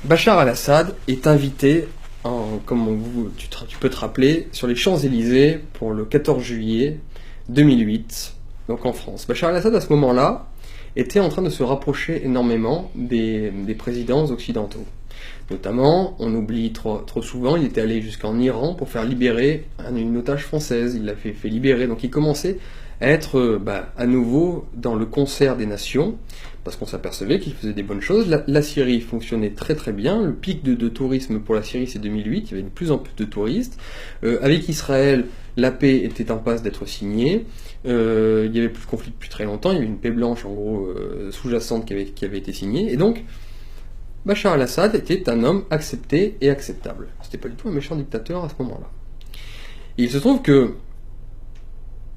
Bachar al-Assad est invité, tu peux te rappeler, sur les Champs-Élysées pour le 14 juillet 2008, donc en France. Bachar al-Assad, à ce moment-là, était en train de se rapprocher énormément des présidents occidentaux. Notamment, on oublie trop souvent, il était allé jusqu'en Iran pour faire libérer une otage française, il l'a fait libérer, donc il commençait à être à nouveau dans le concert des nations, parce qu'on s'apercevait qu'il faisait des bonnes choses. La Syrie fonctionnait très très bien, le pic de tourisme pour la Syrie c'est 2008, il y avait de plus en plus de touristes. Avec Israël, la paix était en passe d'être signée, il n'y avait plus de conflit depuis très longtemps, il y avait une paix blanche en gros sous-jacente qui avait été signée, et donc Bachar al-Assad était un homme accepté et acceptable. C'était pas du tout un méchant dictateur à ce moment-là. Et il se trouve que,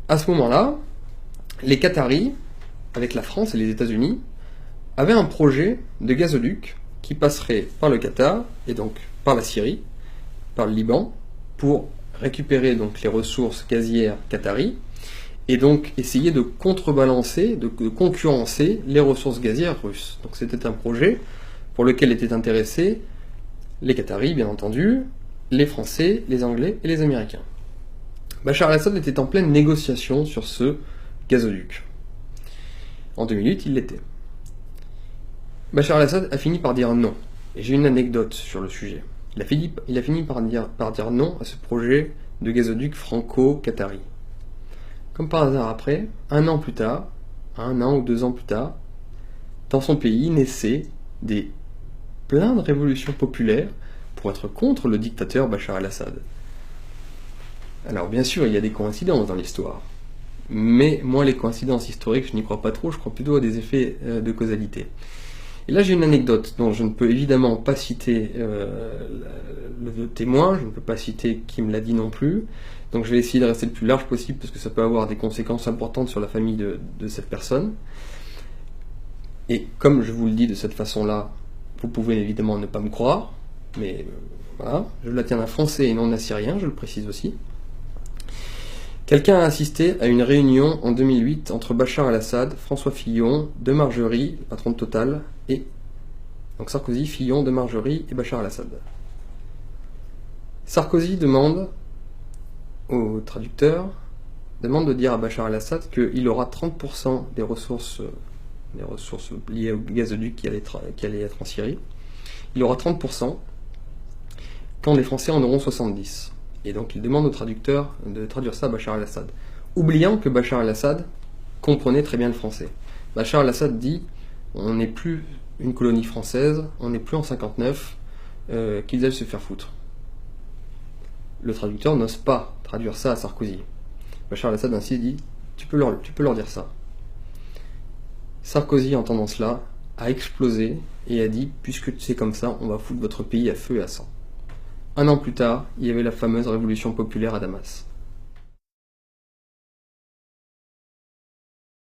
à ce moment-là, les Qataris, avec la France et les États-Unis, avaient un projet de gazoduc qui passerait par le Qatar, et donc par la Syrie, par le Liban, pour récupérer donc les ressources gazières qataries, et donc essayer de contrebalancer, de concurrencer les ressources gazières russes. Donc c'était un projet pour lequel étaient intéressés les Qataris, bien entendu, les Français, les Anglais et les Américains. Bachar al-Assad était en pleine négociation sur ce gazoduc. En 2008, il l'était. Bachar al-Assad a fini par dire non. Et j'ai une anecdote sur le sujet. Il a fini par dire non à ce projet de gazoduc franco-qatari. Comme par hasard après, un an ou 2 ans plus tard, dans son pays naissaient plein de révolutions populaires pour être contre le dictateur Bachar al-Assad. Alors bien sûr, il y a des coïncidences dans l'histoire, mais moi les coïncidences historiques, je n'y crois pas trop, je crois plutôt à des effets de causalité. Et là j'ai une anecdote dont je ne peux évidemment pas citer le témoin, je ne peux pas citer qui me l'a dit non plus, donc je vais essayer de rester le plus large possible parce que ça peut avoir des conséquences importantes sur la famille de cette personne. Et comme je vous le dis de cette façon-là, vous pouvez évidemment ne pas me croire, mais voilà, je la tiens d'un Français et non d'un Syrien, je le précise aussi. Quelqu'un a assisté à une réunion en 2008 entre Bachar al-Assad, François Fillon, De Margerie, le patron de Total, et donc Sarkozy, Fillon, De Margerie et Bachar al-Assad. Sarkozy demande au traducteur, de dire à Bachar al-Assad qu'il aura 30% des ressources liées au gazoduc qui allait être en Syrie. Il aura 30% quand les Français en auront 70%. Et donc il demande au traducteur de traduire ça à Bachar al-Assad, oubliant que Bachar al-Assad comprenait très bien le français. Bachar al-Assad dit « on n'est plus une colonie française, on n'est plus en 59, qu'ils aillent se faire foutre ». Le traducteur n'ose pas traduire ça à Sarkozy. Bachar al-Assad ainsi dit « tu peux leur dire ça ». Sarkozy, entendant cela, a explosé et a dit « puisque c'est comme ça, on va foutre votre pays à feu et à sang ». Un an plus tard, il y avait la fameuse révolution populaire à Damas.